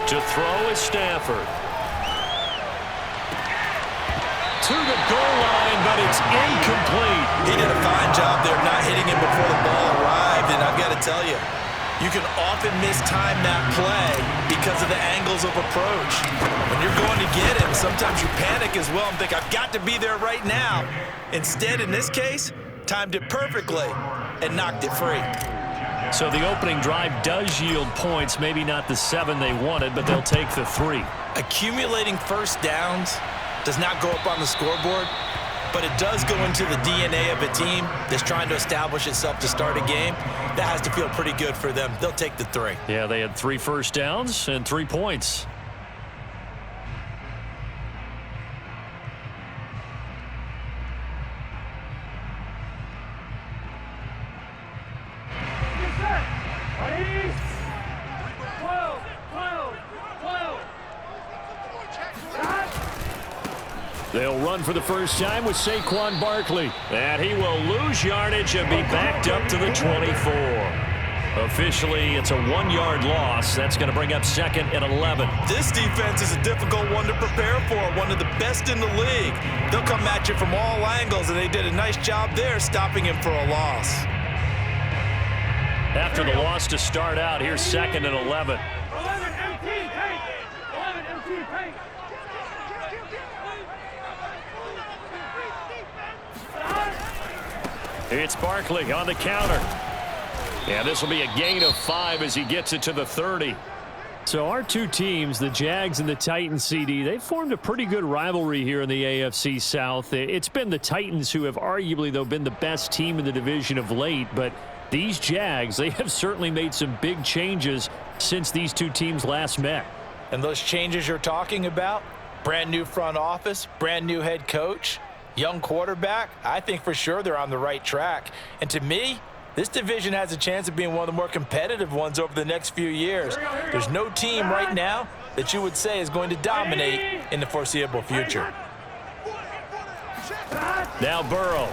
To throw is Stafford. To the goal line, but it's incomplete. He did a fine job there not hitting him before the ball arrived, and I've got to tell you, you can often mistime that play because of the angles of approach. When you're going to get him, sometimes you panic as well and think, I've got to be there right now. Instead, in this case, timed it perfectly and knocked it free. So the opening drive does yield points, maybe not the 7 they wanted, but they'll take the 3. Accumulating first downs does not go up on the scoreboard, but it does go into the DNA of a team that's trying to establish itself to start a game. That has to feel pretty good for them. They'll take the 3. Yeah, they had 3 first downs and 3 points. They'll run for the first time with Saquon Barkley. And he will lose yardage and be backed up to the 24. Officially, it's a 1-yard loss. That's going to bring up 2nd and 11. This defense is a difficult one to prepare for, one of the best in the league. They'll come at you from all angles, and they did a nice job there stopping him for a loss. After the loss to start out, here's 2nd and 11. It's Barkley on the counter. And this will be a gain of 5 as he gets it to the 30. So our two teams, the Jags and the Titans, CD, they've formed a pretty good rivalry here in the AFC South. It's been the Titans who have arguably, though, been the best team in the division of late. But these Jags, they have certainly made some big changes since these two teams last met. And those changes you're talking about, brand new front office, brand new head coach, young quarterback, I think for sure they're on the right track. And to me, this division has a chance of being one of the more competitive ones over the next few years. There's no team right now that you would say is going to dominate in the foreseeable future. Now Burrow.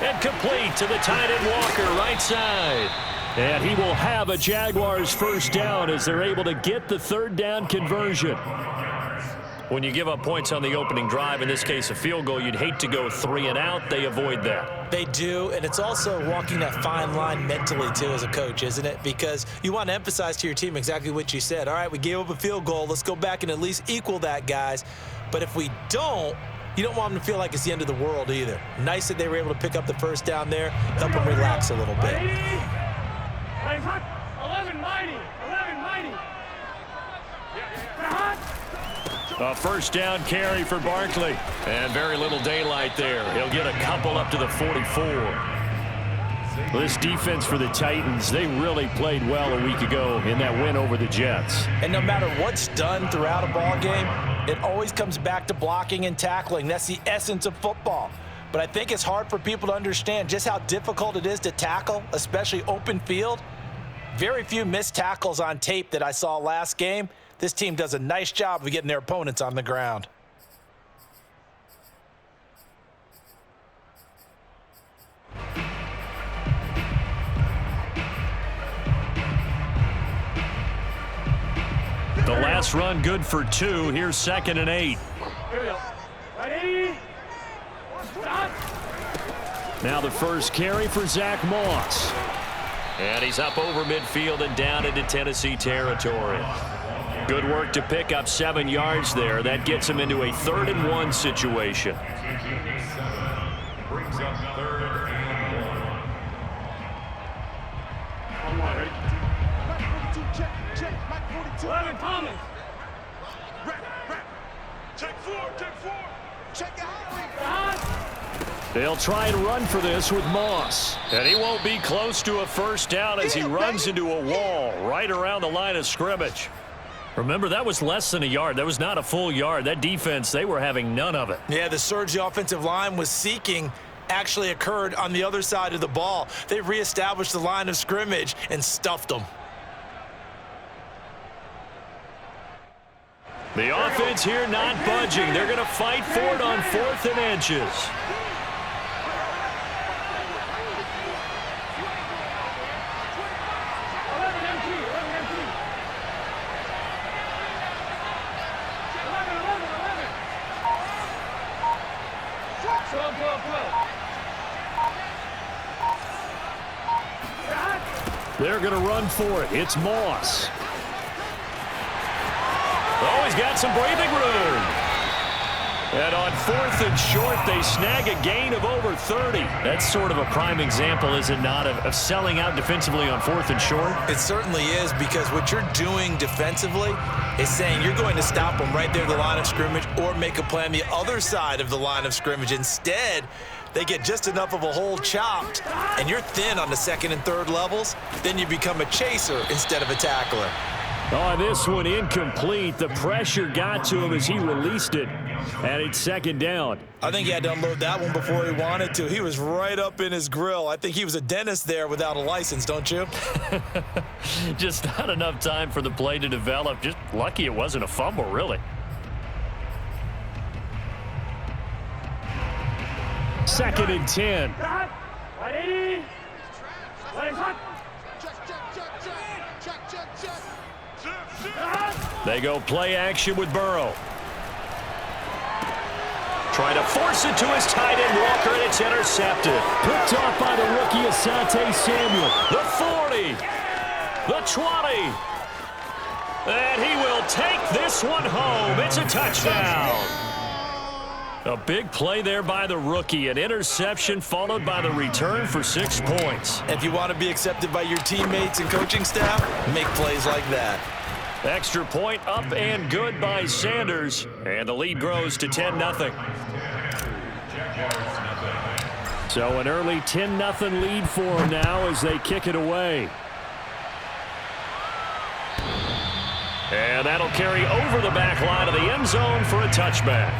And complete to the tight end Walker, right side. And he will have a Jaguars first down as they're able to get the 3rd down conversion. When you give up points on the opening drive, in this case a field goal, you'd hate to go 3 and out. They avoid that. They do, and it's also walking that fine line mentally, too, as a coach, isn't it? Because you want to emphasize to your team exactly what you said. All right, we gave up a field goal. Let's go back and at least equal that, guys. But if we don't, you don't want them to feel like it's the end of the world either. Nice that they were able to pick up the first down there, help them relax a little bit. 11-90. A first down carry for Barkley. And very little daylight there. He'll get a couple up to the 44. This defense for the Titans, they really played well a week ago in that win over the Jets. And no matter what's done throughout a ball game, it always comes back to blocking and tackling. That's the essence of football. But I think it's hard for people to understand just how difficult it is to tackle, especially open field. Very few missed tackles on tape that I saw last game. This team does a nice job of getting their opponents on the ground. The last run good for 2. Here's 2nd and 8. Ready? Now the first carry for Zach Moss. And he's up over midfield and down into Tennessee territory. Good work to pick up 7 yards there. That gets him into a 3rd and 1 situation. Brings up 3rd and 1. Check. 11 Thomas. Check 4. Check out. They'll try and run for this with Moss. And he won't be close to a first down as he runs into a wall right around the line of scrimmage. Remember, that was less than a yard. That was not a full yard. That defense, they were having none of it. Yeah, the surge the offensive line was seeking actually occurred on the other side of the ball. They reestablished the line of scrimmage and stuffed them. The offense here not budging. They're going to fight for it on 4th and inches. They're going to run for it. It's Moss. Oh, he's got some breathing room. And on 4th and short, they snag a gain of over 30. That's sort of a prime example, is it not, of selling out defensively on 4th and short? It certainly is, because what you're doing defensively is saying you're going to stop them right there at the line of scrimmage or make a play on the other side of the line of scrimmage. Instead, they get just enough of a hole chopped, and you're thin on the 2nd and 3rd levels. Then you become a chaser instead of a tackler. Oh, this one incomplete. The pressure got to him as he released it, and it's 2nd down. I think he had to unload that one before he wanted to. He was right up in his grill. I think he was a dentist there without a license, don't you? Just not enough time for the play to develop. Just lucky it wasn't a fumble, really. 2nd and 10. They go play action with Burrow. Trying to force it to his tight end, Walker, and it's intercepted. Picked off by the rookie, Asante Samuel. The 40. The 20. And he will take this one home. It's a touchdown. A big play there by the rookie. An interception followed by the return for 6 points. If you want to be accepted by your teammates and coaching staff, make plays like that. Extra point up and good by Sanders. And the lead grows to 10-0. So an early 10-0 lead for them now as they kick it away. And that'll carry over the back line of the end zone for a touchback.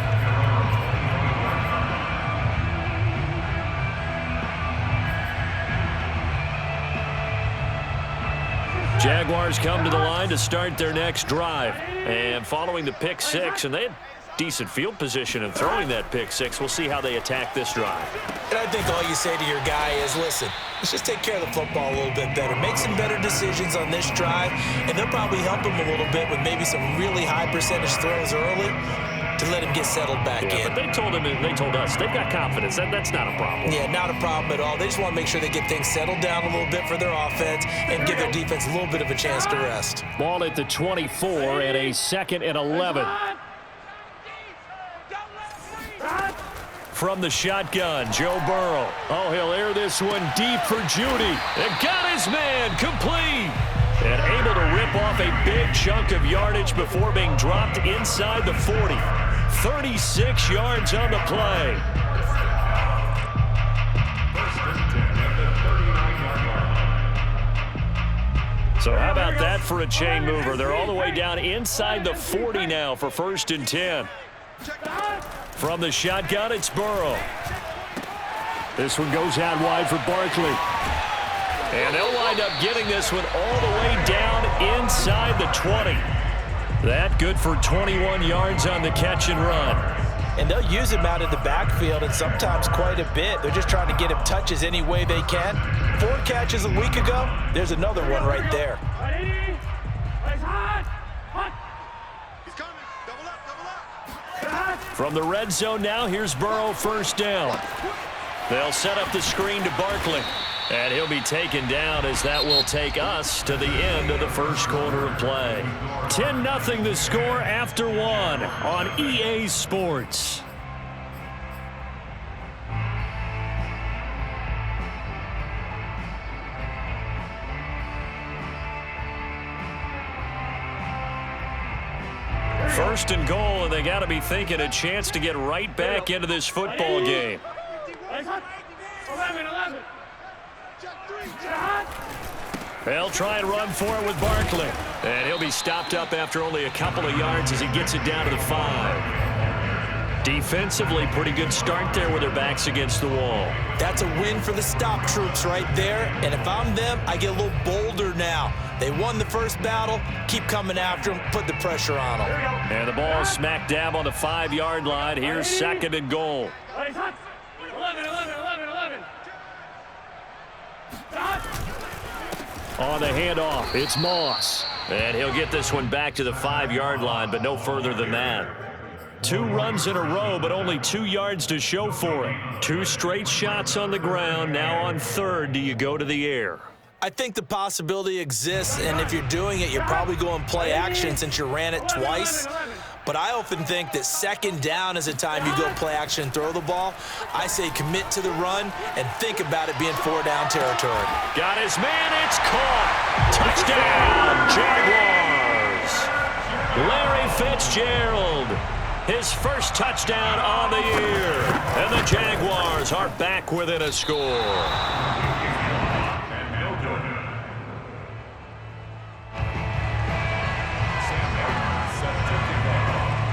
Jaguars come to the line to start their next drive. And following the pick six, and they had decent field position in throwing that pick six. We'll see how they attack this drive. And I think all you say to your guy is, listen, let's just take care of the football a little bit better. Make some better decisions on this drive, and they'll probably help him a little bit with maybe some really high percentage throws early to let him get settled back in. But they told him, and they told us, they've got confidence. That's not a problem. Yeah, not a problem at all. They just want to make sure they get things settled down a little bit for their offense and give their defense a little bit of a chance to rest. Ball at the 24 and a 2nd and 11. From the shotgun, Joe Burrow. Oh, he'll air this one deep for Judy. And got his man complete. And able to rip off a big chunk of yardage before being dropped inside the 40. 36 yards on the play. So how about that for a chain mover? They're all the way down inside the 40 now for 1st and 10. From the shotgun, it's Burrow. This one goes out wide for Barkley. And they'll wind up getting this one all the way down inside the 20. That good for 21 yards on the catch and run. And they'll use him out in the backfield, and sometimes quite a bit. They're just trying to get him touches any way they can. 4 catches a week ago. There's another one right there. From the red zone now, here's Burrow, 1st down. They'll set up the screen to Barkley. And he'll be taken down as that will take us to the end of the first quarter of play. 10-0 the score after 1 on EA Sports. First and goal, and they got to be thinking a chance to get right back into this football game. 11. They'll try and run for it with Barkley. And he'll be stopped up after only a couple of yards as he gets it down to the 5. Defensively, pretty good start there with their backs against the wall. That's a win for the stop troops right there. And if I'm them, I get a little bolder now. They won the first battle. Keep coming after them. Put the pressure on them. And the ball smack dab on the 5-yard line. Here's 2nd and goal. 11. On the handoff, it's Moss. And he'll get this one back to the 5-yard line, but no further than that. 2 runs in a row, but only 2 yards to show for it. 2 straight shots on the ground. Now on third, do you go to the air? I think the possibility exists, and if you're doing it, you're probably going play action since you ran it twice. But I often think that second down is a time you go play action and throw the ball. I say commit to the run and think about it being 4-down territory. Got his man. It's caught. Touchdown, Jaguars. Larry Fitzgerald, his first touchdown on the year. And the Jaguars are back within a score.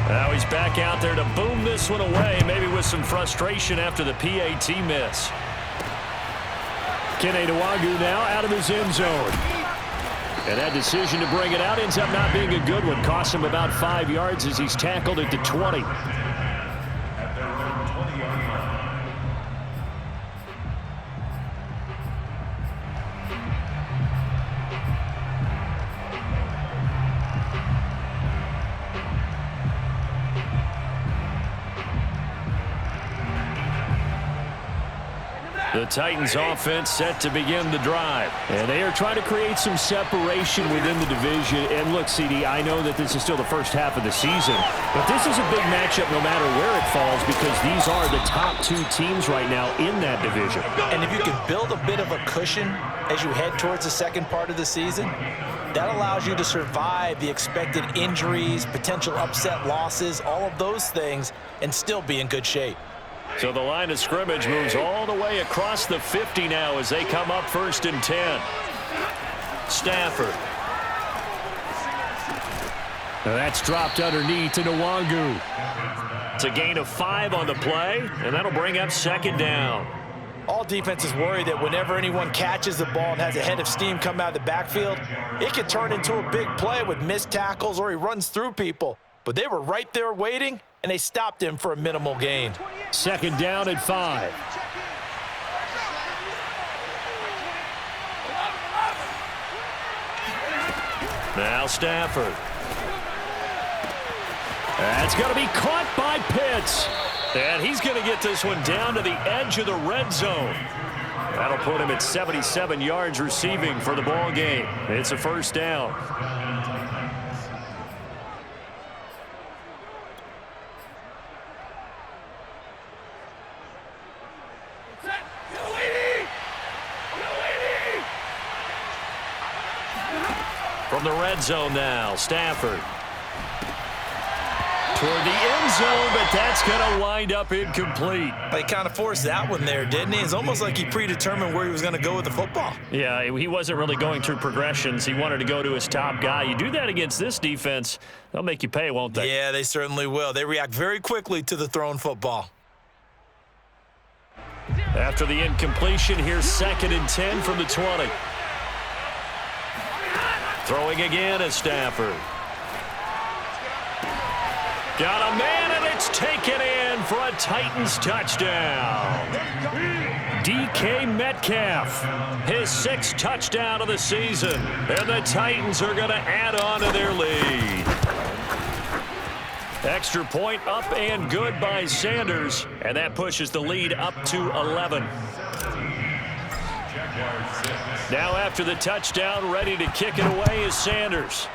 Now he's back out there to boom this one away, maybe with some frustration after the PAT miss. Kene Nwagu now out of his end zone. And that decision to bring it out ends up not being a good one. Costs him about 5 yards as he's tackled at the 20. The Titans offense set to begin the drive. And they are trying to create some separation within the division. And look, CD, I know that this is still the first half of the season, but this is a big matchup no matter where it falls because these are the top 2 teams right now in that division. And if you can build a bit of a cushion as you head towards the second part of the season, that allows you to survive the expected injuries, potential upset losses, all of those things, and still be in good shape. So the line of scrimmage moves all the way across the 50 now as they come up 1st and 10. Stafford. That's dropped underneath to Nwagu. It's a gain of 5 on the play, and that'll bring up 2nd down. All defenses worry that whenever anyone catches the ball and has a head of steam come out of the backfield, it can turn into a big play with missed tackles or he runs through people. But they were right there waiting, and they stopped him for a minimal gain. 2nd down at 5. Now Stafford. That's going to be caught by Pitts. And he's going to get this one down to the edge of the red zone. That'll put him at 77 yards receiving for the ball game. It's a 1st down. From the red zone now, Stafford. Toward the end zone, but that's going to wind up incomplete. He kind of forced that one there, didn't he? It's almost like he predetermined where he was going to go with the football. Yeah, he wasn't really going through progressions. He wanted to go to his top guy. You do that against this defense, they'll make you pay, won't they? Yeah, they certainly will. They react very quickly to the thrown football. After the incompletion, here's 2nd and 10 from the 20. Throwing again is Stafford. Got a man, and it's taken in for a Titans touchdown. DK Metcalf, his 6th touchdown of the season. And the Titans are going to add on to their lead. Extra point up and good by Sanders. And that pushes the lead up to 11. Now after the touchdown, ready to kick it away is Sanders.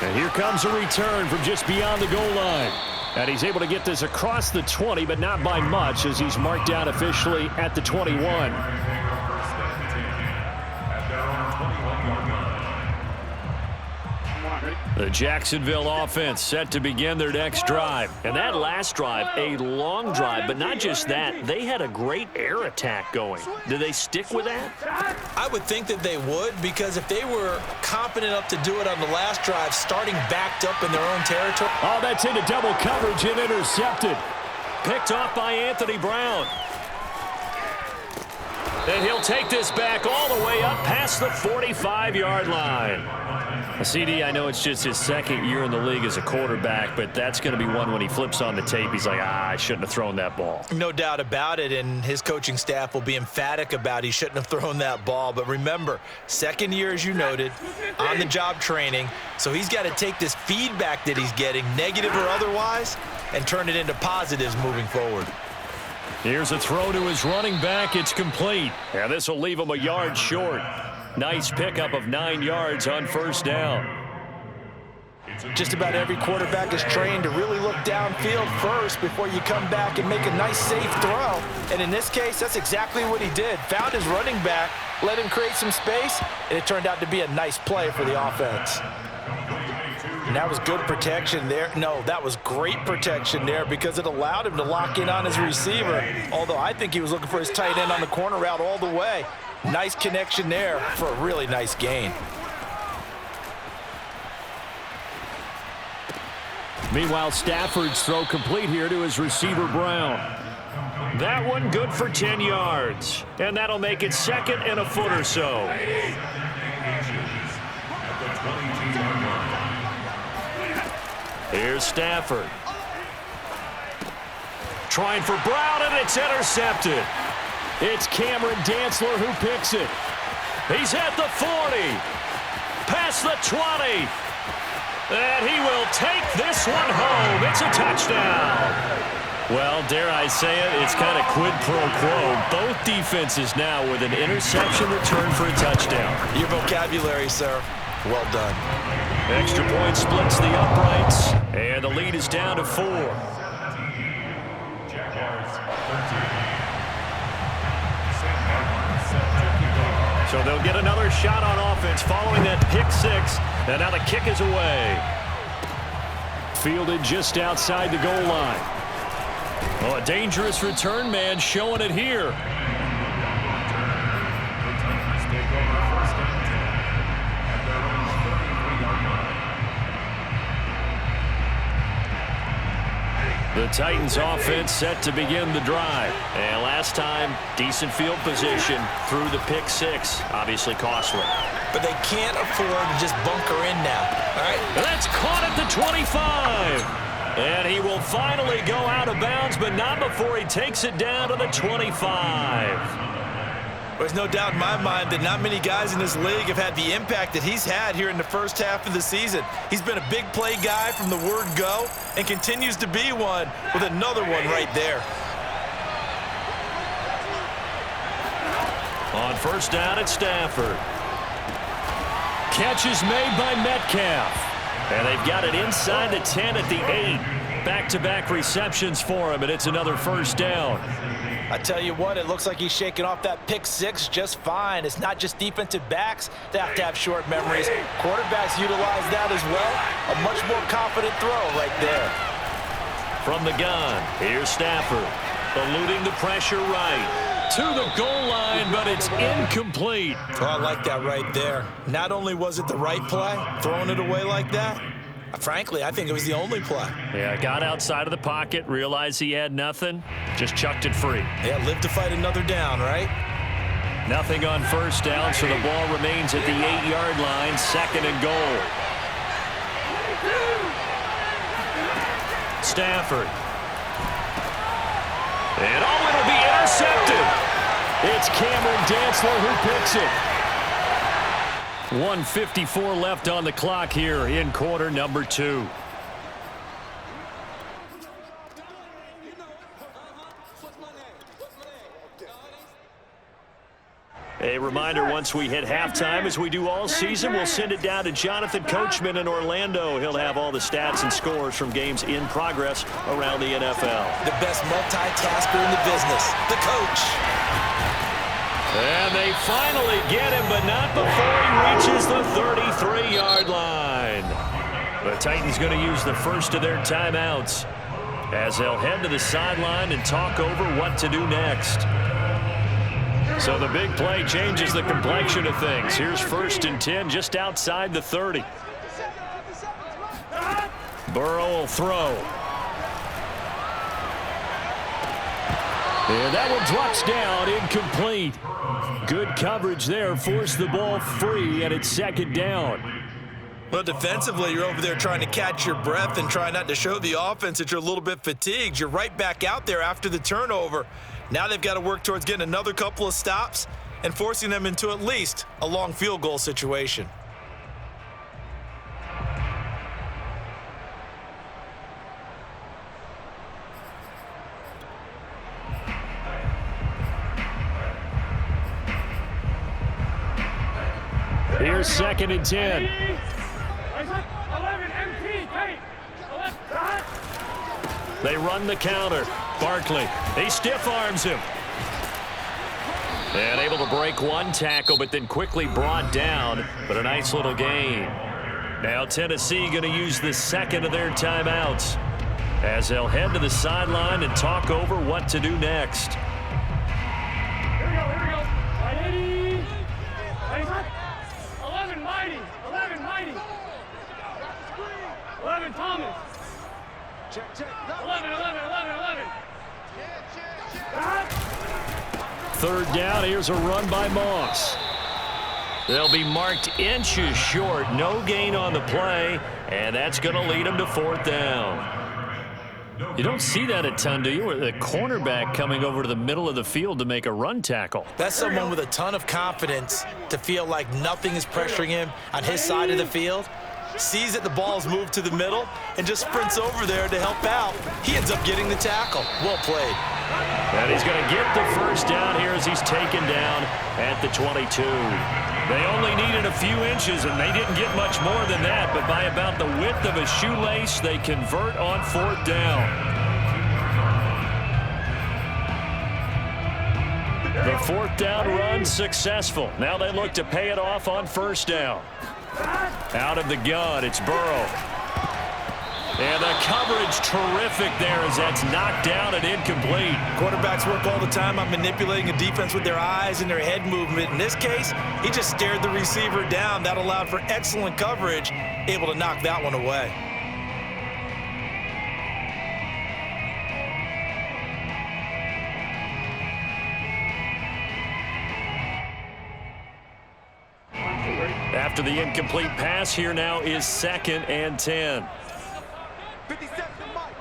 And here comes a return from just beyond the goal line. And he's able to get this across the 20, but not by much as he's marked down officially at the 21. The Jacksonville offense set to begin their next drive. And that last drive, a long drive, but not just that, they had a great air attack going. Do they stick with that? I would think that they would, because if they were confident enough to do it on the last drive, starting backed up in their own territory. Oh, that's into double coverage and intercepted. Picked off by Anthony Brown. And he'll take this back all the way up past the 45-yard line. CD, I know it's just his second year in the league as a quarterback, but that's going to be one when he flips on the tape. He's like, I shouldn't have thrown that ball. No doubt about it, and his coaching staff will be emphatic about he shouldn't have thrown that ball. But remember, second year, as you noted, on-the-job training, so he's got to take this feedback that he's getting, negative or otherwise, and turn it into positives moving forward. Here's a throw to his running back. It's complete. And this will leave him a yard short. Nice pickup of 9 yards on first down. Just about every quarterback is trained to really look downfield first before you come back and make a nice, safe throw. And in this case, that's exactly what he did. Found his running back, let him create some space, and it turned out to be a nice play for the offense. And that was good protection there. No, that was great protection there because it allowed him to lock in on his receiver, although I think he was looking for his tight end on the corner route all the way. Nice connection there for a really nice gain. Meanwhile, Stafford's throw complete here to his receiver, Brown. That one good for 10 yards. And that'll make it second and a foot or so. Here's Stafford. Trying for Brown, and it's intercepted. It's Cameron Dantzler who picks it. He's at the 40. Past the 20. And he will take this one home. It's a touchdown. Well, dare I say it, it's kind of quid pro quo. Both defenses now with an interception return for a touchdown. Your vocabulary, sir. Well done. Extra point splits the uprights, and the lead is down to 4. So they'll get another shot on offense following that pick 6, and now the kick is away. Fielded just outside the goal line. Oh, a dangerous return man showing it here. The Titans offense set to begin the drive. And last time, decent field position through the pick 6. Obviously costly. But they can't afford to just bunker in now. All right. And that's caught at the 25. And he will finally go out of bounds, but not before he takes it down to the 25. There's no doubt in my mind that not many guys in this league have had the impact that he's had here in the first half of the season. He's been a big play guy from the word go and continues to be one with another one right there. On first down at Stafford. Catch is made by Metcalf. And they've got it inside the 10 at the 8. Back-to-back receptions for him, and it's another first down. I tell you what, it looks like he's shaking off that pick 6 just fine. It's not just defensive backs that have to have short memories. Quarterbacks utilize that as well. A much more confident throw right there. From the gun, here's Stafford. Eluding the pressure right. To the goal line, but it's incomplete. Oh, I like that right there. Not only was it the right play, throwing it away like that, frankly, I think it was the only play. Yeah, got outside of the pocket, realized he had nothing, just chucked it free. Yeah, live to fight another down, right? Nothing on first down, so the ball remains at the 8-yard line, second and goal. Stafford. And oh, it'll be intercepted. It's Cameron Dantzler who picks it. 1:54 left on the clock here in quarter number 2. A reminder, once we hit halftime, as we do all season, we'll send it down to Jonathan Coachman in Orlando. He'll have all the stats and scores from games in progress around the NFL. The best multitasker in the business, the coach. And they finally get him, but not before he reaches the 33-yard line. The Titans going to use the first of their timeouts as they'll head to the sideline and talk over what to do next. So the big play changes the complexion of things. Here's 1st and 10 just outside the 30. Burrow will throw. And that one drops down, incomplete. Good coverage there, forced the ball free, and it's second down. Well, defensively, you're over there trying to catch your breath and try not to show the offense that you're a little bit fatigued. You're right back out there after the turnover. Now they've got to work towards getting another couple of stops and forcing them into at least a long field goal situation. Here's second and 10. They run the counter. Barkley, he stiff arms him. And able to break one tackle, but then quickly brought down. But a nice little gain. Now Tennessee going to use the second of their timeouts as they'll head to the sideline and talk over what to do next. Here we go. 11 Mighty. 11 Thomas. Check. 11. Third down, here's a run by Moss. They'll be marked inches short, no gain on the play, and that's going to lead them to fourth down. You don't see that a ton, do you? With a cornerback coming over to the middle of the field to make a run tackle. That's someone with a ton of confidence to feel like nothing is pressuring him on his side of the field. Sees that the ball's moved to the middle and just sprints over there to help out. He ends up getting the tackle. Well played. And he's going to get the first down here as he's taken down at the 22. They only needed a few inches, and they didn't get much more than that, but by about the width of a shoelace, they convert on fourth down. The fourth down run successful. Now they look to pay it off on first down. Out of the gun, it's Burrow. And the coverage terrific there as that's knocked down and incomplete. Quarterbacks work all the time on manipulating a defense with their eyes and their head movement. In this case, he just stared the receiver down. That allowed for excellent coverage, able to knock that one away. After the incomplete pass, here now is second and 10. 57 Mike.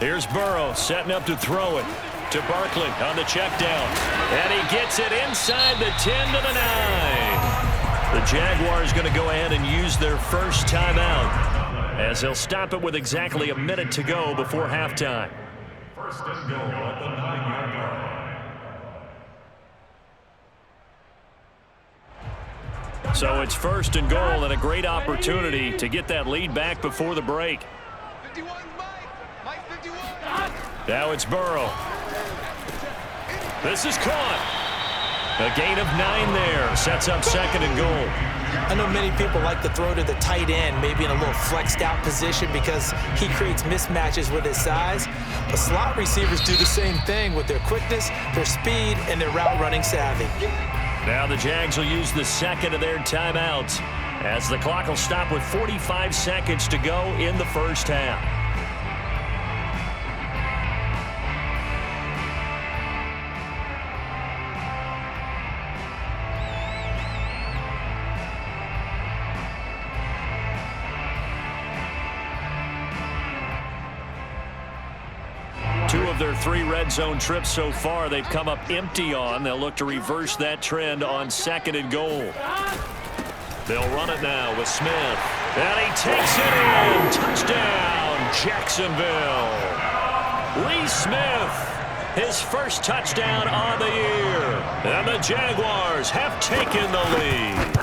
Here's Burrow setting up to throw it to Barkley on the check down. And he gets it inside the 10 to the 9. The Jaguars going to go ahead and use their first timeout as they'll stop it with exactly a minute to go before halftime. First and goal at the 9-yard line. So it's first and goal and a great opportunity to get that lead back before the break. 51 Mike 51. Now it's Burrow. This is caught. A gain of 9 there. Sets up second and goal. I know many people like to throw to the tight end, maybe in a little flexed out position because he creates mismatches with his size. But slot receivers do the same thing with their quickness, their speed, and their route running savvy. Now the Jags will use the second of their timeouts as the clock will stop with 45 seconds to go in the first half. Two of their 3 red zone trips so far they've come up empty on. They'll look to reverse that trend on second and goal. They'll run it now with Smith. And he takes it in. Touchdown, Jacksonville. Lee Smith, his first touchdown on the year. And the Jaguars have taken the lead.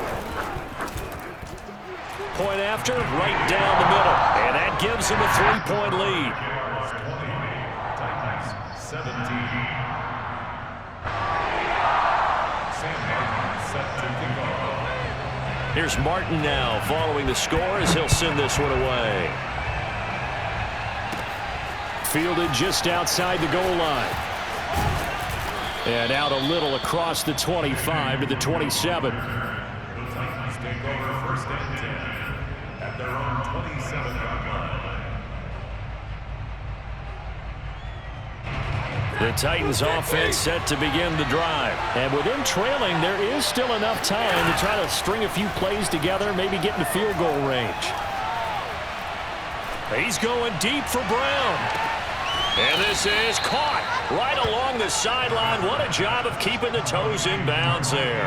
Point after, right down the middle. And that gives them a 3-point lead. 17. Sam Martin set to kick off. Here's Martin now following the score as he'll send this one away. Fielded just outside the goal line. And out a little across the 25 to the 27. The Titans take over first and 10 at their own 27-yard line. The Titans offense set to begin the drive. And with them trailing, there is still enough time to try to string a few plays together, maybe get into field goal range. He's going deep for Brown. And this is caught right along the sideline. What a job of keeping the toes in bounds there.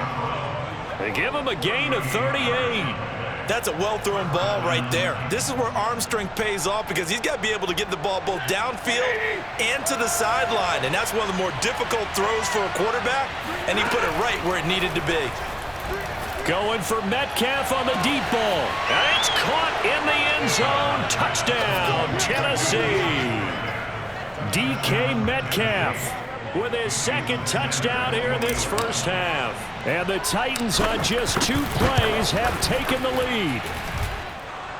They give him a gain of 38. That's a well-thrown ball right there. This is where arm strength pays off because he's got to be able to get the ball both downfield and to the sideline. And that's one of the more difficult throws for a quarterback, and he put it right where it needed to be. Going for Metcalf on the deep ball. And it's caught in the end zone. Touchdown, Tennessee. DK Metcalf with his second touchdown here in this first half. And the Titans on just 2 plays have taken the lead.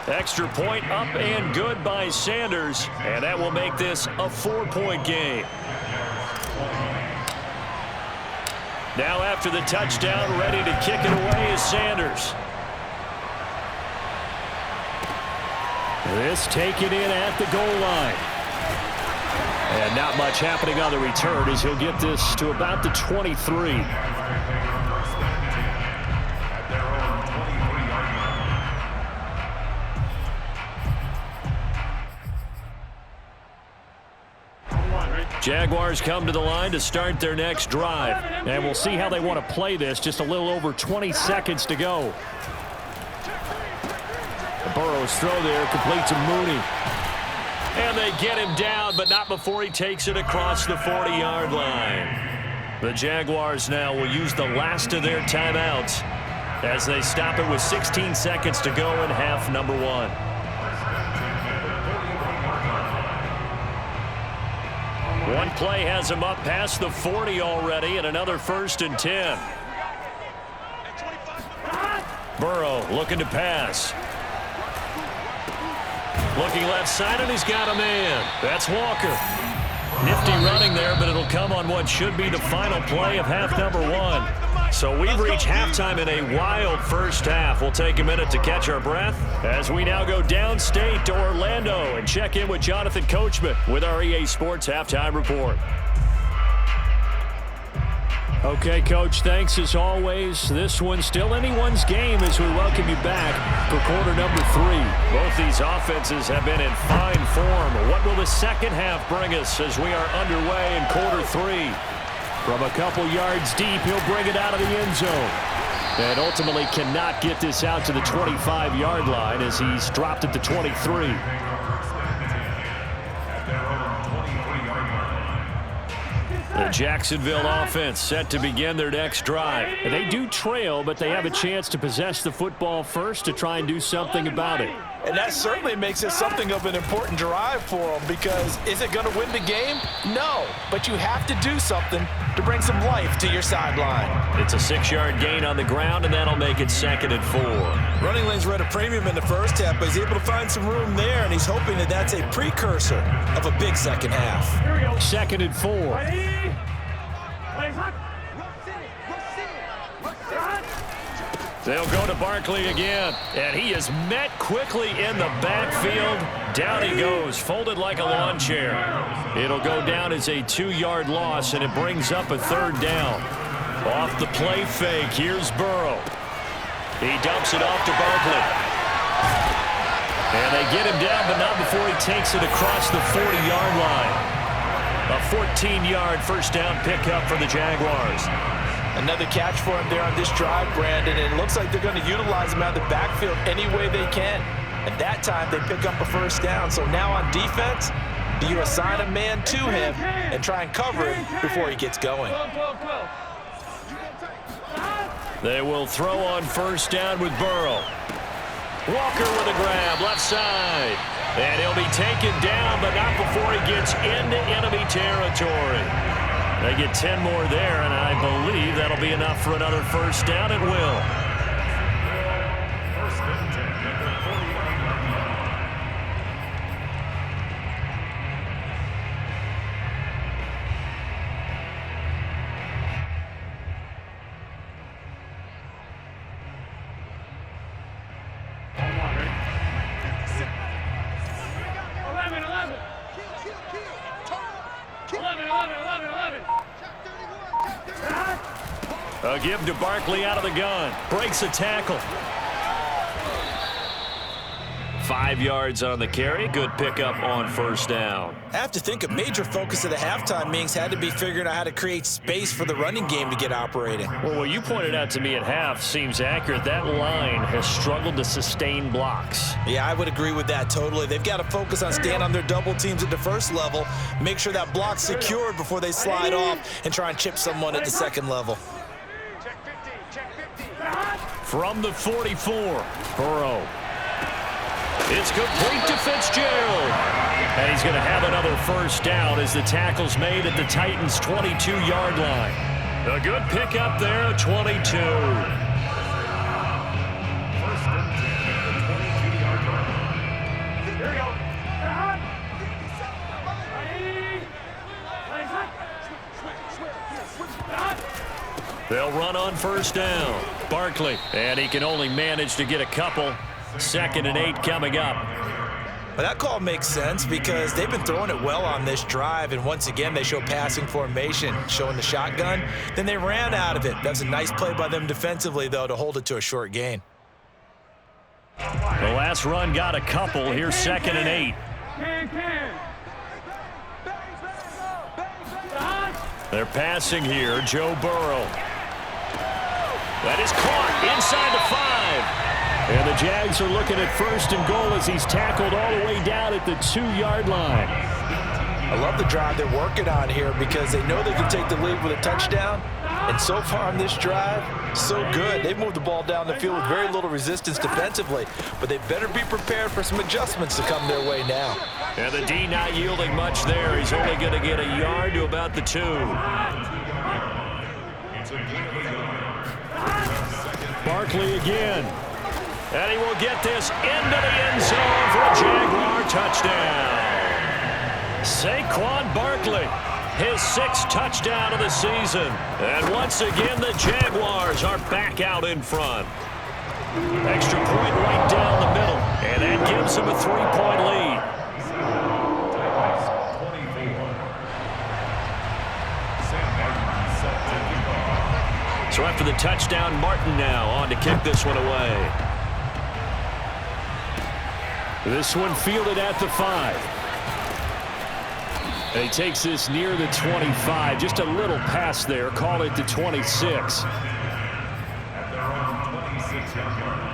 Extra point up and good by Sanders, and that will make this a 4-point game. Now after the touchdown, ready to kick it away is Sanders. This taken in at the goal line. And not much happening on the return as he'll get this to about the 23. Jaguars come to the line to start their next drive. And we'll see how they want to play this. Just a little over 20 seconds to go. Burrow's throw there completes to Mooney. And they get him down, but not before he takes it across the 40-yard line. The Jaguars now will use the last of their timeouts as they stop it with 16 seconds to go in half number 1. One play has him up past the 40 already, and another 1st and 10. Burrow looking to pass. Looking left side, and he's got a man. That's Walker. Nifty running there, but it'll come on what should be the final play of half number 1. So we've reached halftime in a wild first half. We'll take a minute to catch our breath as we now go downstate to Orlando and check in with Jonathan Coachman with our EA Sports Halftime Report. Okay, Coach, thanks as always. This one's still anyone's game as we welcome you back for quarter number 3. Both these offenses have been in fine form. What will the second half bring us as we are underway in quarter 3? From a couple yards deep, he'll bring it out of the end zone. And ultimately cannot get this out to the 25-yard line as he's dropped at the 23. The Jacksonville offense set to begin their next drive. And they do trail, but they have a chance to possess the football first to try and do something about it. And that certainly makes it something of an important drive for them because is it going to win the game? No, but you have to do something to bring some life to your sideline. It's a 6-yard gain on the ground, and that'll make it 2nd and 4. Running lanes were at a premium in the first half, but he's able to find some room there, and he's hoping that that's a precursor of a big second half. 2nd and 4. They'll go to Barkley again, and he is met quickly in the backfield. Down he goes, folded like a lawn chair. It'll go down as a 2-yard loss, and it brings up a 3rd down. Off the play fake, here's Burrow. He dumps it off to Barkley. And they get him down, but not before he takes it across the 40-yard line. A 14-yard first down pickup for the Jaguars. Another catch for him there on this drive, Brandon, and it looks like they're going to utilize him out of the backfield any way they can. And that time they pick up a first down. So now on defense, do you assign a man to him and try and cover him before he gets going? They will throw on first down with Burrow. Walker with a grab, left side. And he'll be taken down, but not before he gets into enemy territory. They get 10 more there, and I believe that'll be enough for another first down. It will. A give to Barkley out of the gun. Breaks a tackle. 5 yards on the carry. Good pickup on first down. I have to think a major focus of the halftime meetings had to be figuring out how to create space for the running game to get operating. Well, what you pointed out to me at half seems accurate. That line has struggled to sustain blocks. Yeah, I would agree with that totally. They've got to focus on staying on their double teams at the first level, make sure that block's secured before they slide off and try and chip someone at the second level. From the 44, Burrow. It's complete to Fitzgerald. And he's going to have another first down as the tackle's made at the Titans' 22-yard line. A good pickup there, 22. First and 10 at the 22-yard line. Here we go. They'll run on first down. Barkley, and he can only manage to get a couple. 2nd and 8 coming up. But that call makes sense because they've been throwing it well on this drive, and once again they show passing formation, showing the shotgun. Then they ran out of it. That was a nice play by them defensively, though, to hold it to a short gain. The last run got a couple. Here's 2nd and 8. They're passing here. Joe Burrow. That is caught inside the 5. And the Jags are looking at 1st and goal as he's tackled all the way down at the 2-yard line. I love the drive they're working on here because they know they can take the lead with a touchdown. And so far on this drive, so good. They've moved the ball down the field with very little resistance defensively. But they better be prepared for some adjustments to come their way now. And the D not yielding much there. He's only going to get a yard to about the 2. Barkley again. And he will get this into the end zone for a Jaguar touchdown. Saquon Barkley, his 6th touchdown of the season. And once again, the Jaguars are back out in front. Extra point right down the middle. And that gives them a 3-point lead. So after the touchdown, Martin now on to kick this one away. This one fielded at the 5. And he takes this near the 25. Just a little pass there. Call it the 26. At their own 26-yard line.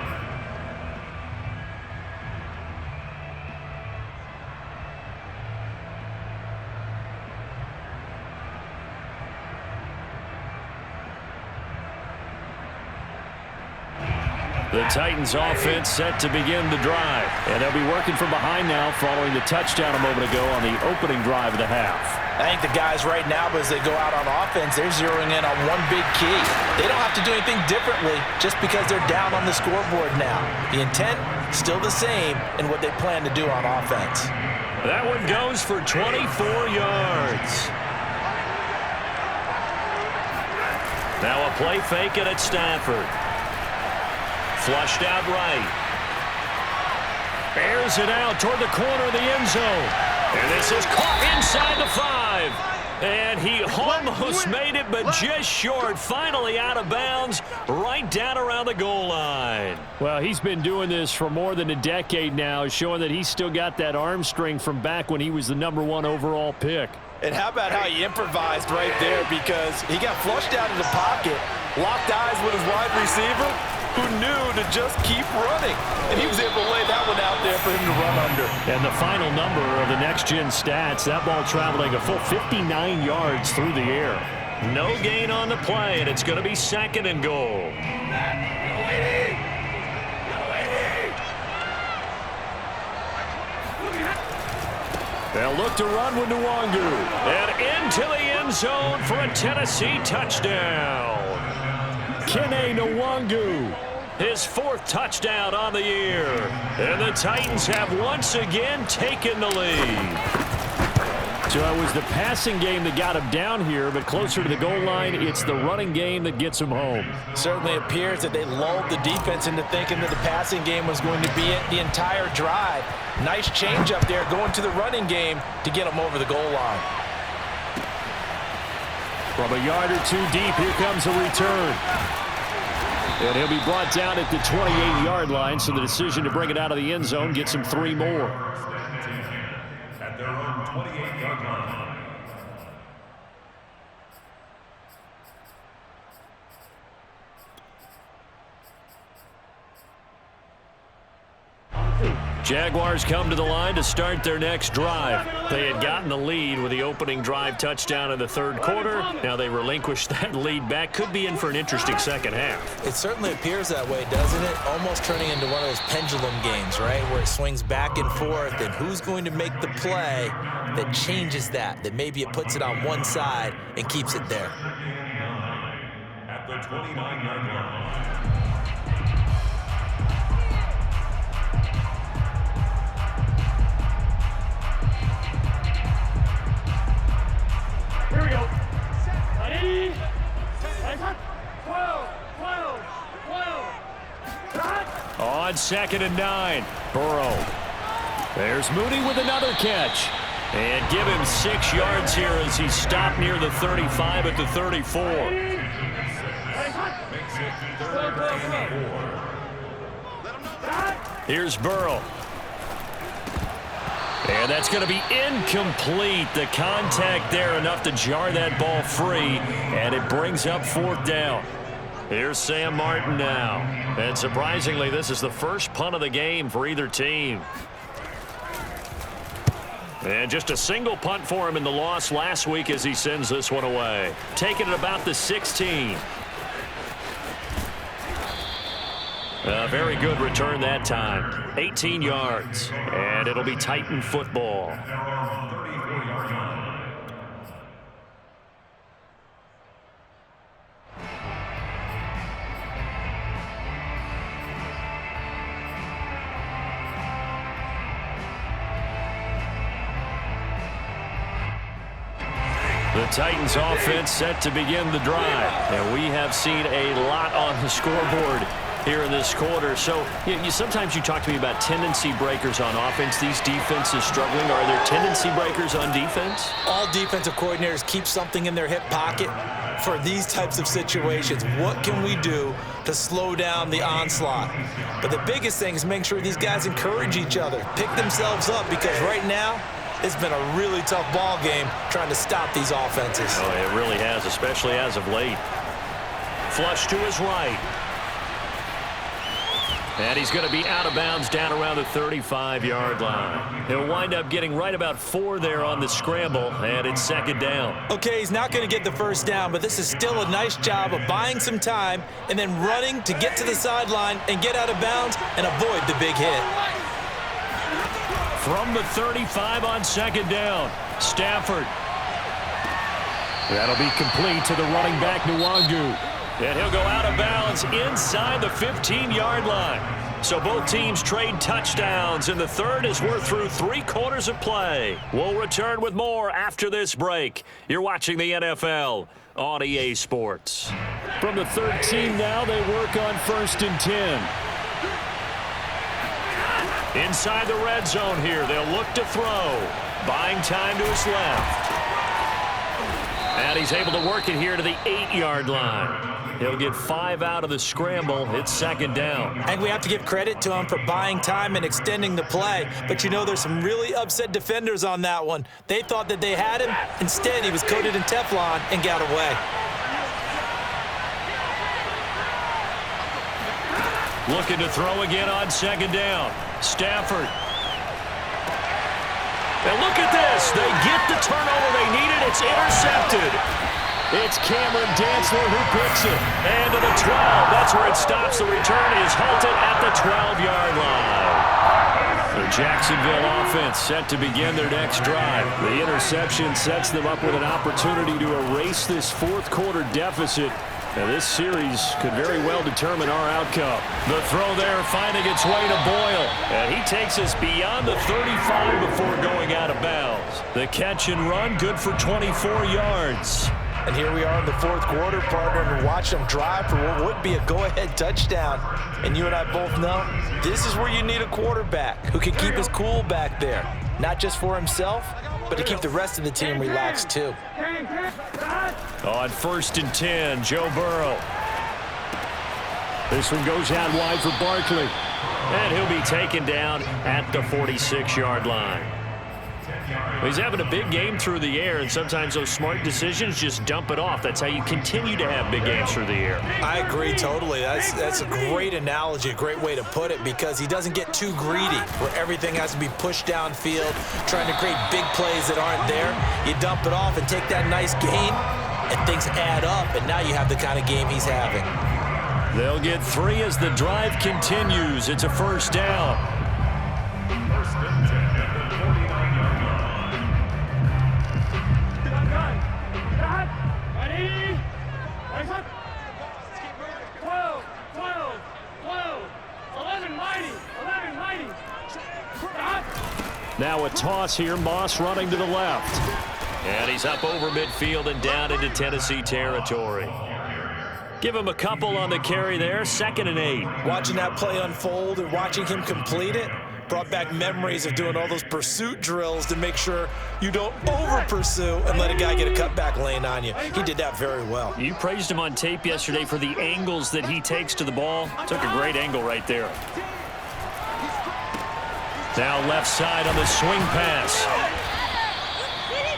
The Titans offense set to begin the drive. And they'll be working from behind now following the touchdown a moment ago on the opening drive of the half. I think the guys right now, as they go out on offense, they're zeroing in on one big key. They don't have to do anything differently just because they're down on the scoreboard now. The intent, still the same in what they plan to do on offense. That one goes for 24 yards. Now a play fake it at Stafford. Flushed out right. Airs it out toward the corner of the end zone. And this is caught inside the 5. And he almost made it, but just short. Finally out of bounds, right down around the goal line. Well, he's been doing this for more than a decade now, showing that he's still got that arm strength from back when he was the #1 overall pick. And how about how he improvised right there, because he got flushed out of the pocket, locked eyes with his wide receiver, who knew to just keep running. And he was able to lay that one out there for him to run under. And the final number of the next-gen stats, that ball traveling a full 59 yards through the air. No gain on the play, and it's going to be 2nd and goal. They'll look to run with Nwangu. And into the end zone for a Tennessee touchdown. Kene Nwangu, his 4th touchdown on the year. And the Titans have once again taken the lead. So it was the passing game that got him down here, but closer to the goal line, it's the running game that gets him home. Certainly appears that they lulled the defense into thinking that the passing game was going to be it the entire drive. Nice change up there going to the running game to get him over the goal line. From a yard or two deep, here comes a return. And he'll be brought down at the 28-yard line, so the decision to bring it out of the end zone gets him 3 more. At their own 28-yard line. Jaguars come to the line to start their next drive. They had gotten the lead with the opening drive touchdown in the third quarter. Now they relinquish that lead back. Could be in for an interesting second half. It certainly appears that way, doesn't it? Almost turning into one of those pendulum games, right, where it swings back and forth, and who's going to make the play that changes that maybe it puts it on one side and keeps it there. At the 29-yard line. Here we go. Ready? 12. On 2nd and 9, Burrow. There's Mooney with another catch. And give him 6 yards here as he stopped near the 35 at the 34. Here's Burrow. And that's going to be incomplete. The contact there enough to jar that ball free, and it brings up 4th down. Here's Sam Martin now. And surprisingly, this is the first punt of the game for either team. And just a single punt for him in the loss last week as he sends this one away. Taking it about the 16. A very good return that time. 18 yards. And it'll be Titan football. The Titans offense set to begin the drive. And we have seen a lot on the scoreboard here in this quarter. So sometimes you talk to me about tendency breakers on offense. These defenses struggling. Are there tendency breakers on defense? All defensive coordinators keep something in their hip pocket for these types of situations. What can we do to slow down the onslaught? But the biggest thing is making sure these guys encourage each other, pick themselves up, because right now it's been a really tough ball game trying to stop these offenses. Oh, it really has, especially as of late. Flush to his right. And he's going to be out of bounds down around the 35-yard line. He'll wind up getting right about 4 there on the scramble, and it's 2nd down. Okay, he's not going to get the first down, but this is still a nice job of buying some time and then running to get to the sideline and get out of bounds and avoid the big hit. From the 35 on 2nd down, Stafford. That'll be complete to the running back, Nwangu. And he'll go out of bounds inside the 15-yard line. So both teams trade touchdowns, and the third as we're through 3 quarters of play. We'll return with more after this break. You're watching the NFL on EA Sports. From the 13 now, they work on 1st and 10. Inside the red zone here, they'll look to throw. Buying time to his left. And he's able to work it here to the 8-yard line. He'll get 5 out of the scramble. It's 2nd down. And we have to give credit to him for buying time and extending the play. But there's some really upset defenders on that one. They thought that they had him. Instead, he was coated in Teflon and got away. Looking to throw again on 2nd down. Stafford. And look at this. They get the turnover they needed. It's intercepted. It's Cameron Dantzler who picks it. And to the 12. That's where it stops. The return is halted at the 12-yard line. The Jacksonville offense set to begin their next drive. The interception sets them up with an opportunity to erase this 4th quarter deficit. Now, this series could very well determine our outcome. The throw there finding its way to Boyle. And he takes us beyond the 35 before going out of bounds. The catch and run good for 24 yards. And here we are in the 4th quarter, partner, and watch them drive for what would be a go-ahead touchdown. And you and I both know this is where you need a quarterback who can keep his cool back there, not just for himself, but to keep the rest of the team relaxed too. On 1st and 10, Joe Burrow. This one goes out wide for Barkley. And he'll be taken down at the 46-yard line. He's having a big game through the air, and sometimes those smart decisions just dump it off. That's how you continue to have big games through the air. I agree totally. That's a great analogy, a great way to put it, because he doesn't get too greedy where everything has to be pushed downfield, trying to create big plays that aren't there. You dump it off and take that nice gain, and things add up, and now you have the kind of game he's having. They'll get 3 as the drive continues. It's a 1st down. First and 10 at the 49-yard line. Ready? 12, 12, 12, 11 mighty, 11 mighty. Now a toss here. Moss running to the left. And he's up over midfield and down into Tennessee territory. Give him a couple on the carry there. 2nd and 8. Watching that play unfold and watching him complete it brought back memories of doing all those pursuit drills to make sure you don't over-pursue and let a guy get a cutback lane on you. He did that very well. You praised him on tape yesterday for the angles that he takes to the ball. Took a great angle right there. Now left side on the swing pass.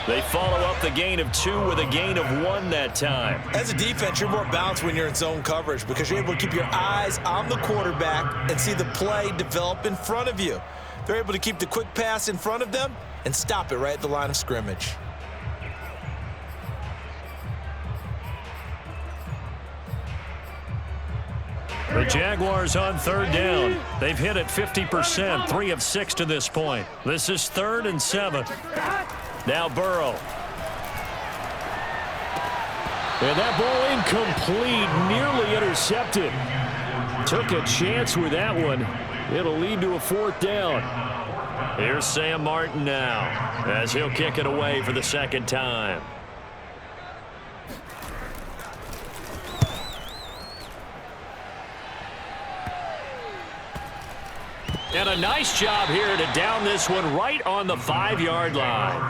They follow up the gain of 2 with a gain of 1 that time. As a defense, you're more balanced when you're in zone coverage because you're able to keep your eyes on the quarterback and see the play develop in front of you. They're able to keep the quick pass in front of them and stop it right at the line of scrimmage. The Jaguars on 3rd down. They've hit it 50%, 3 of 6 to this point. This is 3rd and 7. Now Burrow. And that ball incomplete, nearly intercepted. Took a chance with that one. It'll lead to a 4th down. Here's Sam Martin now as he'll kick it away for the 2nd time. And a nice job here to down this one right on the 5-yard line.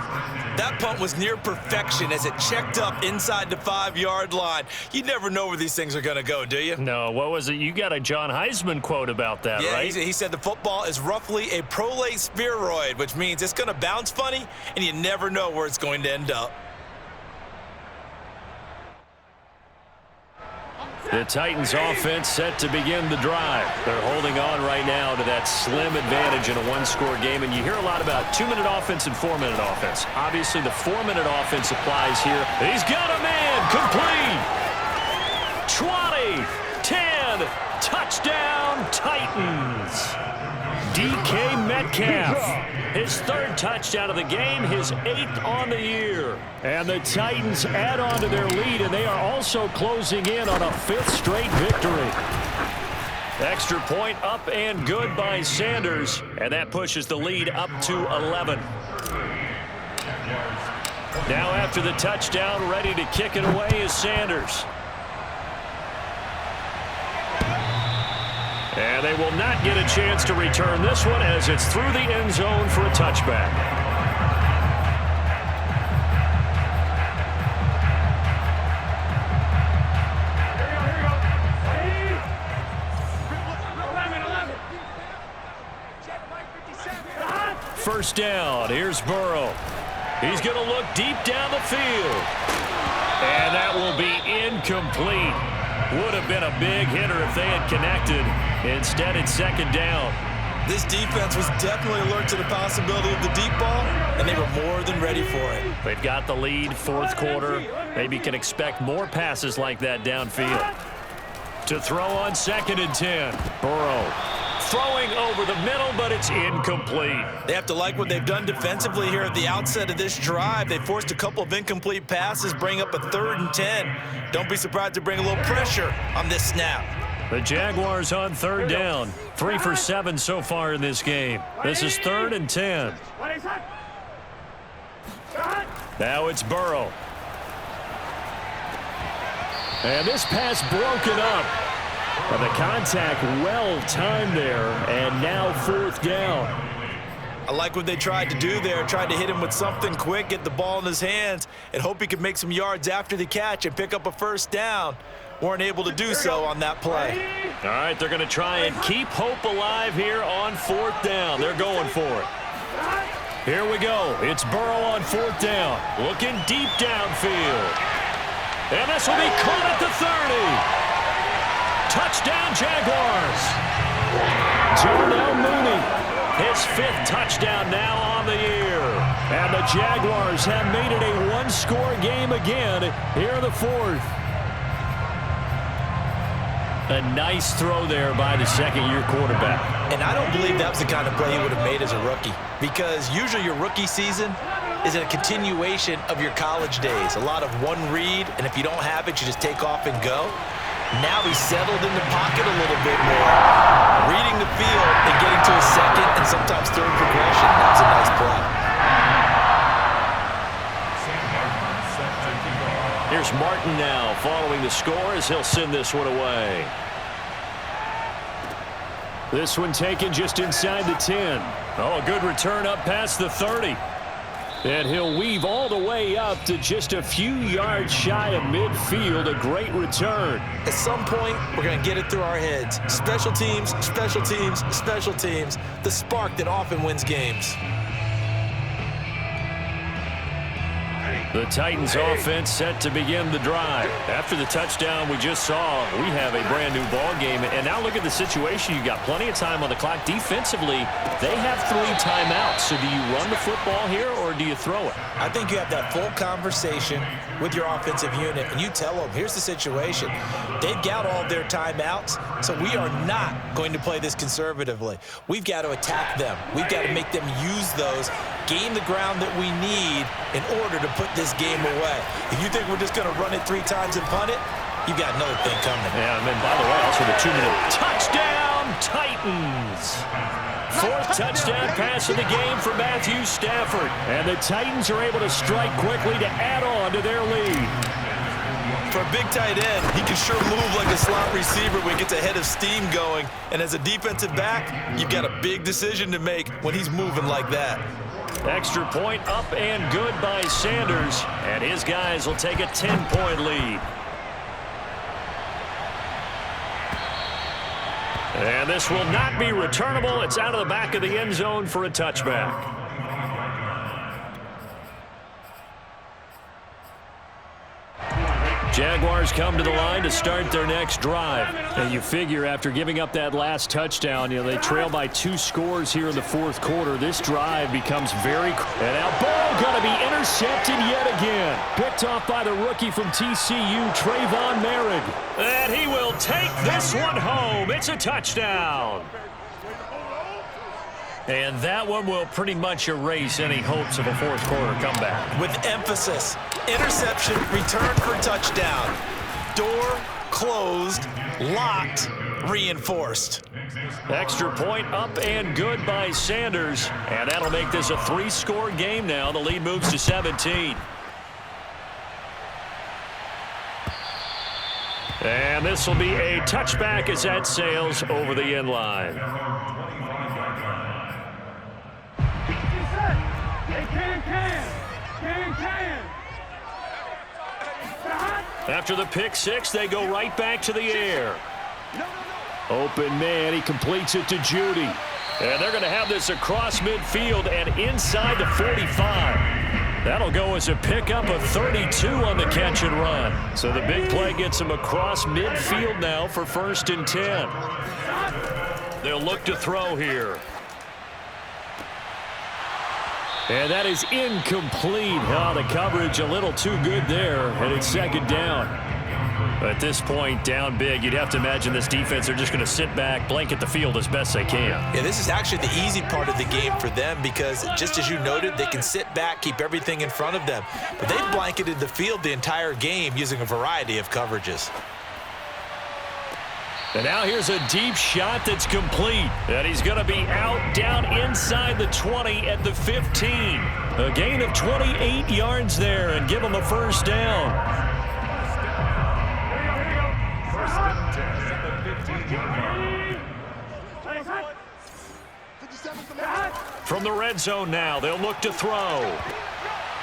That punt was near perfection as it checked up inside the 5-yard line. You never know where these things are going to go, do you? No, what was it? You got a John Heisman quote about that, yeah, right? He said the football is roughly a prolate spheroid, which means it's going to bounce funny, and you never know where it's going to end up. The Titans offense set to begin the drive. They're holding on right now to that slim advantage in a 1-score game, and you hear a lot about 2-minute offense and 4-minute offense. Obviously, the 4-minute offense applies here. He's got a man complete. 20, 10, touchdown Titans. DK Metcalf, his 3rd touchdown of the game, his 8th on the year. And the Titans add on to their lead, and they are also closing in on a 5th straight victory. Extra point up and good by Sanders, and that pushes the lead up to 11. Now after the touchdown, ready to kick it away is Sanders. And they will not get a chance to return this one as it's through the end zone for a touchback. Here we go. 1st down. Here's Burrow. He's going to look deep down the field. And that will be incomplete. Would have been a big hitter if they had connected. Instead, it's 2nd down. This defense was definitely alert to the possibility of the deep ball, and they were more than ready for it. They've got the lead, 4th quarter. Maybe can expect more passes like that downfield. To throw on 2nd and 10. Burrow throwing over the middle, but it's incomplete. They have to like what they've done defensively here at the outset of this drive. They forced a couple of incomplete passes, bring up a 3rd and 10. Don't be surprised to bring a little pressure on this snap. The Jaguars on 3rd down. 3 for 7 so far in this game. This is 3rd and 10. Now it's Burrow. And this pass broken up. And the contact well timed there. And now 4th down. I like what they tried to do there, tried to hit him with something quick, get the ball in his hands, and hope he could make some yards after the catch and pick up a first down. Weren't able to do so on that play. All right, they're going to try and keep hope alive here on 4th down. They're going for it. Here we go. It's Burrow on 4th down. Looking deep downfield. And this will be caught at the 30. Touchdown, Jaguars. Darnell Mooney, his 5th touchdown now on the year. And the Jaguars have made it a one-score game again here in the 4th. A nice throw there by the second-year quarterback. And I don't believe that was the kind of play he would have made as a rookie, because usually your rookie season is a continuation of your college days. A lot of one read, and if you don't have it, you just take off and go. Now he's settled in the pocket a little bit more, reading the field and getting to a second and sometimes third progression. That was a nice play. Here's Martin now following the score as he'll send this one away. This one taken just inside the 10. Oh, a good return up past the 30. And he'll weave all the way up to just a few yards shy of midfield. A great return. At some point, we're going to get it through our heads. Special teams, special teams, special teams. The spark that often wins games. The Titans offense set to begin the drive. After the touchdown we just saw, we have a brand new ball game. And now look at the situation. You got plenty of time on the clock. Defensively, they have 3 timeouts. So do you run the football here or do you throw it? I think you have that full conversation with your offensive unit, and you tell them, here's the situation. They've got all their timeouts, so we are not going to play this conservatively. We've got to attack them. We've got to make them use those, gain the ground that we need in order to put this game away. If you think we're just going to run it 3 times and punt it, you've got another thing coming. Yeah, and then, by the way, also the 2-minute touchdown Titans. 4th touchdown pass of the game for Matthew Stafford. And the Titans are able to strike quickly to add on to their lead. For a big tight end, he can sure move like a slot receiver when he gets a head of steam going. And as a defensive back, you've got a big decision to make when he's moving like that. Extra point up and good by Sanders. And his guys will take a 10-point lead. And this will not be returnable. It's out of the back of the end zone for a touchback. Jaguars come to the line to start their next drive. And you figure after giving up that last touchdown, they trail by 2 scores here in the 4th quarter. This drive becomes very... And now ball going to be intercepted yet again. Picked off by the rookie from TCU, Trayvon Merrick. And he will take this one home. It's a touchdown. And that one will pretty much erase any hopes of a 4th quarter comeback. With emphasis, interception, return for touchdown. Door closed, locked, reinforced. Extra point up and good by Sanders. And that'll make this a 3-score game now. The lead moves to 17. And this will be a touchback as that sails over the end line. After the pick 6, they go right back to the air. Open man, he completes it to Judy. And they're going to have this across midfield and inside the 45. That'll go as a pickup of 32 on the catch and run. So the big play gets him across midfield now for 1st and 10. They'll look to throw here. And that is incomplete. Oh, the coverage a little too good there, and it's 2nd down. At this point, down big, you'd have to imagine this defense are just going to sit back, blanket the field as best they can. Yeah, this is actually the easy part of the game for them because, just as you noted, they can sit back, keep everything in front of them. But they've blanketed the field the entire game using a variety of coverages. And now here's a deep shot that's complete. And he's going to be out down inside the 20 at the 15. A gain of 28 yards there and give him a 1st down. First and 10 at the 15-yard line. From the red zone now, they'll look to throw.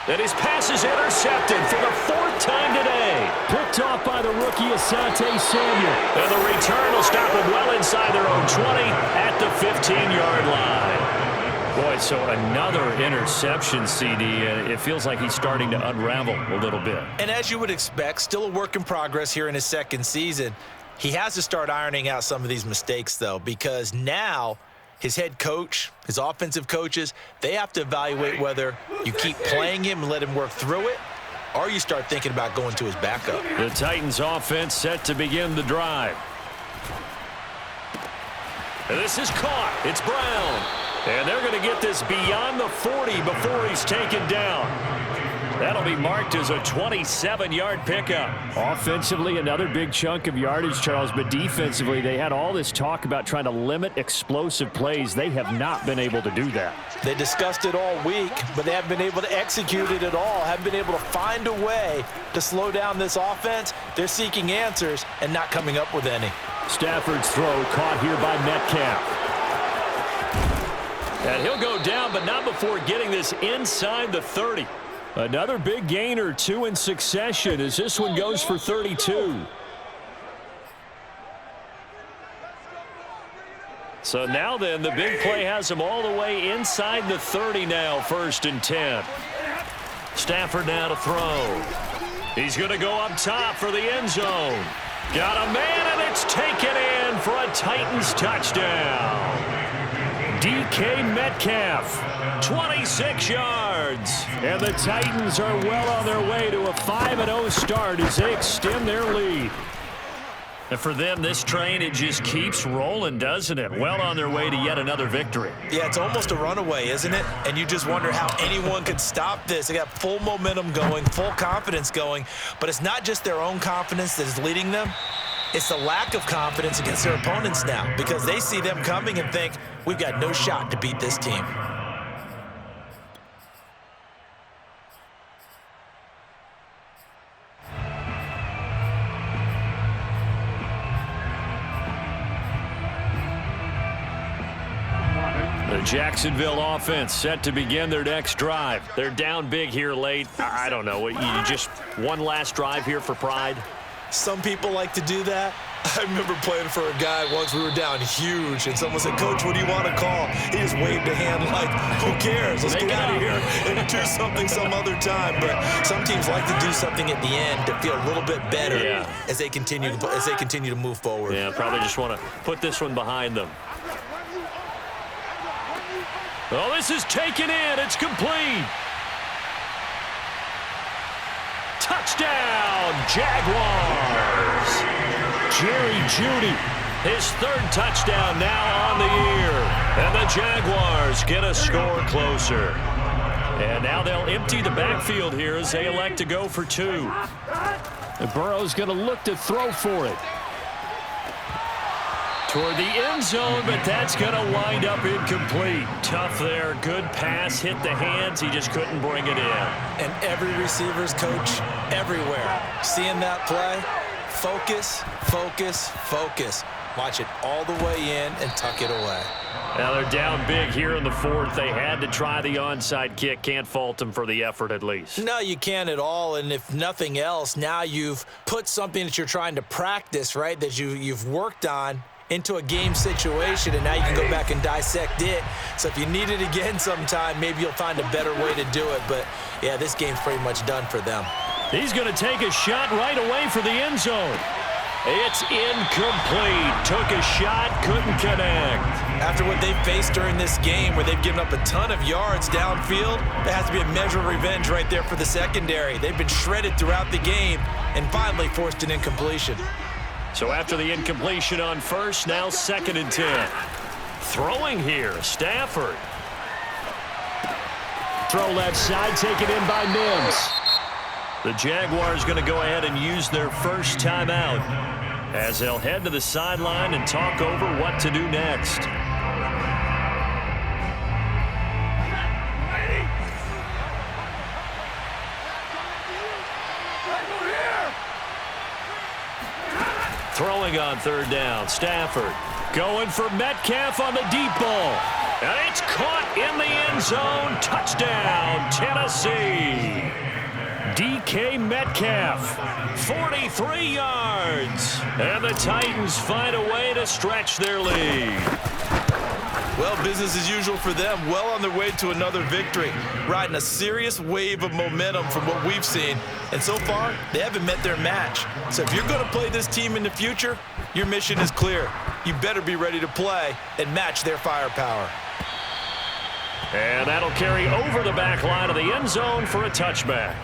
And his pass is intercepted for the 4th time today. Picked off by the rookie Asante Samuel. And the return will stop him well inside their own 20 at the 15-yard line. Boy, so another interception, CD, and it feels like he's starting to unravel a little bit. And as you would expect, still a work in progress here in his 2nd season. He has to start ironing out some of these mistakes, though, because now his head coach, his offensive coaches, they have to evaluate whether you keep playing him and let him work through it, or you start thinking about going to his backup. The Titans offense set to begin the drive. And this is caught. It's Brown. And they're going to get this beyond the 40 before he's taken down. That'll be marked as a 27-yard pickup. Offensively, another big chunk of yardage, Charles, but defensively, they had all this talk about trying to limit explosive plays. They have not been able to do that. They discussed it all week, but they haven't been able to execute it at all, haven't been able to find a way to slow down this offense. They're seeking answers and not coming up with any. Stafford's throw caught here by Metcalf. And he'll go down, but not before getting this inside the 30. Another big gain or 2 in succession as this one goes for 32. So now then, the big play has him all the way inside the 30 now, 1st and 10. Stafford now to throw. He's going to go up top for the end zone. Got a man, and it's taken in for a Titans touchdown. DK Metcalf, 26 yards. And the Titans are well on their way to a 5-0 start as they extend their lead. And for them, this train, it just keeps rolling, doesn't it? Well on their way to yet another victory. Yeah, it's almost a runaway, isn't it? And you just wonder how anyone could stop this. They got full momentum going, full confidence going. But it's not just their own confidence that is leading them. It's the lack of confidence against their opponents now because they see them coming and think, we've got no shot to beat this team. The Jacksonville offense set to begin their next drive. They're down big here late. I don't know. You just one last drive here for pride? Some people like to do that. I remember playing for a guy once. We were down huge, and someone said, "Coach, what do you want to call?" He just waved a hand like, "Who cares? Let's get out of here and do something some other time." But some teams like to do something at the end to feel a little bit better as they continue to move forward. Yeah, probably just want to put this one behind them. Oh, this is taken in. It's complete. Touchdown, Jaguars. Jerry Jeudy, his 3rd touchdown now on the year. And the Jaguars get a score closer. And now they'll empty the backfield here as they elect to go for 2. And Burrow's going to look to throw for it. Toward the end zone, but that's going to wind up incomplete. Tough there. Good pass. Hit the hands. He just couldn't bring it in. And every receiver's coach everywhere. Seeing that play, focus, focus, focus. Watch it all the way in and tuck it away. Now they're down big here in the 4th. They had to try the onside kick. Can't fault them for the effort at least. No, you can't at all. And if nothing else, now you've put something that you're trying to practice, right, that you've worked on into a game situation, and now you can go back and dissect it. So if you need it again sometime, maybe you'll find a better way to do it. But, yeah, this game's pretty much done for them. He's going to take a shot right away for the end zone. It's incomplete. Took a shot, couldn't connect. After what they've faced during this game where they've given up a ton of yards downfield, there has to be a measure of revenge right there for the secondary. They've been shredded throughout the game and finally forced an incompletion. So after the incompletion on 1st, now 2nd and 10. Throwing here, Stafford. Throw left side, taken in by Mims. The Jaguars going to go ahead and use their first timeout as they'll head to the sideline and talk over what to do next. Throwing on 3rd down, Stafford going for Metcalf on the deep ball. And it's caught in the end zone. Touchdown, Tennessee. DK Metcalf, 43 yards. And the Titans find a way to stretch their lead. Well, business as usual for them. Well on their way to another victory. Riding a serious wave of momentum from what we've seen. And so far, they haven't met their match. So if you're going to play this team in the future, your mission is clear. You better be ready to play and match their firepower. And that'll carry over the back line of the end zone for a touchback.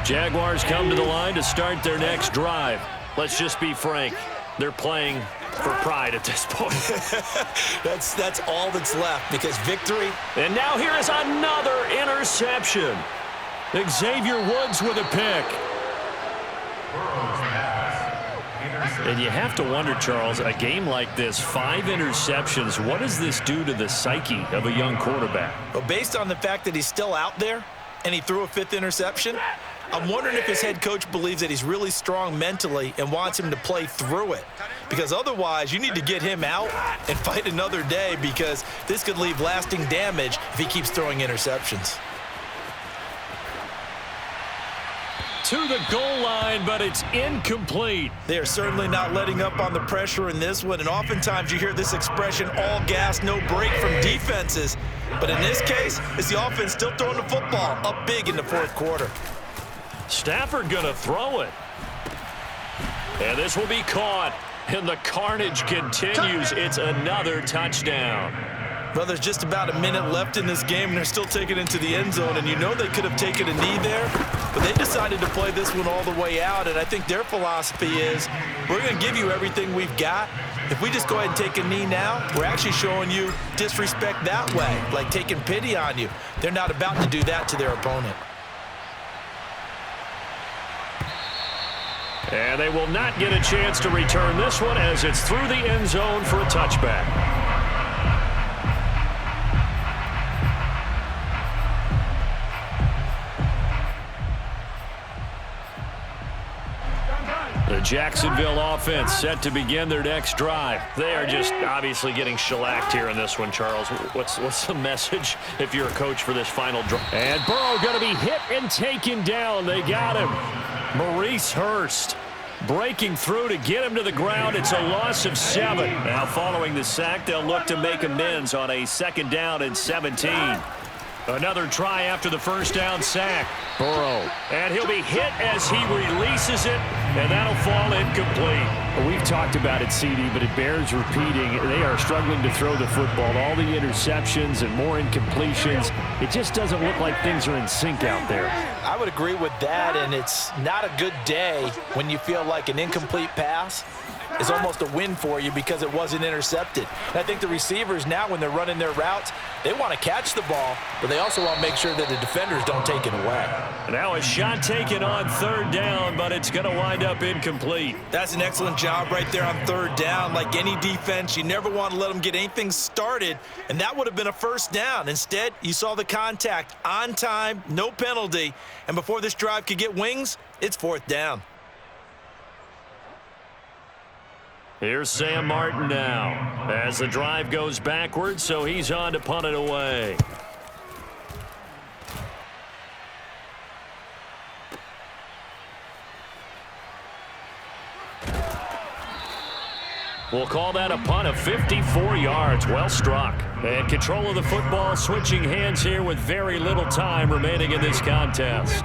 Jaguars come to the line to start their next drive. Let's just be frank. They're playing for pride at this point. That's all that's left because victory. And now here is another interception. Xavier Woods with a pick. And you have to wonder, Charles, a game like this, 5 interceptions, what does this do to the psyche of a young quarterback? Well, based on the fact that he's still out there and he threw a 5th interception, I'm wondering if his head coach believes that he's really strong mentally and wants him to play through it. Because otherwise, you need to get him out and fight another day because this could leave lasting damage if he keeps throwing interceptions. To the goal line, but it's incomplete. They are certainly not letting up on the pressure in this one, and oftentimes you hear this expression, all gas, no break from defenses. But in this case, it's the offense still throwing the football up big in the 4th quarter. Stafford gonna throw it. And this will be caught. And the carnage continues. It's another touchdown. Well, there's just about a minute left in this game, and they're still taking it into the end zone. And you know they could have taken a knee there, but they decided to play this one all the way out. And I think their philosophy is, we're going to give you everything we've got. If we just go ahead and take a knee now, we're actually showing you disrespect that way, like taking pity on you. They're not about to do that to their opponent. And they will not get a chance to return this one as it's through the end zone for a touchback. The Jacksonville offense set to begin their next drive. They are just obviously getting shellacked here in this one, Charles. What's the message if you're a coach for this final drive? And Burrow going to be hit and taken down. They got him. Maurice Hurst breaking through to get him to the ground. It's a loss of 7. Now following the sack, they'll look to make amends on a 2nd down and 17. Another try after the first down sack. Burrow. And he'll be hit as he releases it, and that'll fall incomplete. We've talked about it, CD, but it bears repeating. They are struggling to throw the football. All the interceptions and more incompletions. It just doesn't look like things are in sync out there. I would agree with that, and it's not a good day when you feel like an incomplete pass is almost a win for you because it wasn't intercepted. And I think the receivers now, when they're running their routes, they want to catch the ball, but they also want to make sure that the defenders don't take it away. Now a shot taken on 3rd down, but it's going to wind up incomplete. That's an excellent job right there on 3rd down. Like any defense, you never want to let them get anything started, and that would have been a 1st down. Instead, you saw the contact on time, no penalty, and before this drive could get wings, it's 4th down. Here's Sam Martin now as the drive goes backwards, so he's on to punt it away. We'll call that a punt of 54 yards. Well struck. And control of the football switching hands here with very little time remaining in this contest.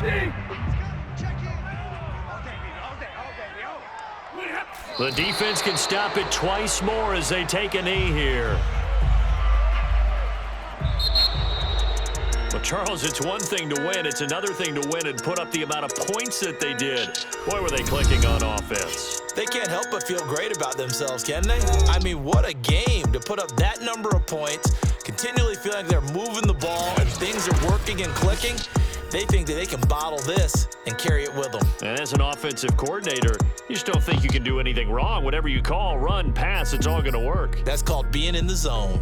The defense can stop it twice more as they take a knee here. Well, Charles, it's one thing to win. It's another thing to win and put up the amount of points that they did. Boy, were they clicking on offense. They can't help but feel great about themselves, can they? I mean, what a game to put up that number of points, continually feeling like they're moving the ball and things are working and clicking. They think that they can bottle this and carry it with them. And as an offensive coordinator, you just don't think you can do anything wrong. Whatever you call, run, pass, it's all going to work. That's called being in the zone.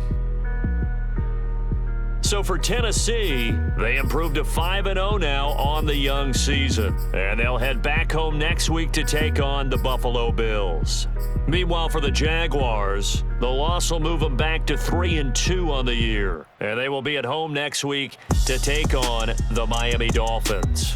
So for Tennessee, they improved to 5-0 now on the young season. And they'll head back home next week to take on the Buffalo Bills. Meanwhile, for the Jaguars, the loss will move them back to 3-2 on the year. And they will be at home next week to take on the Miami Dolphins.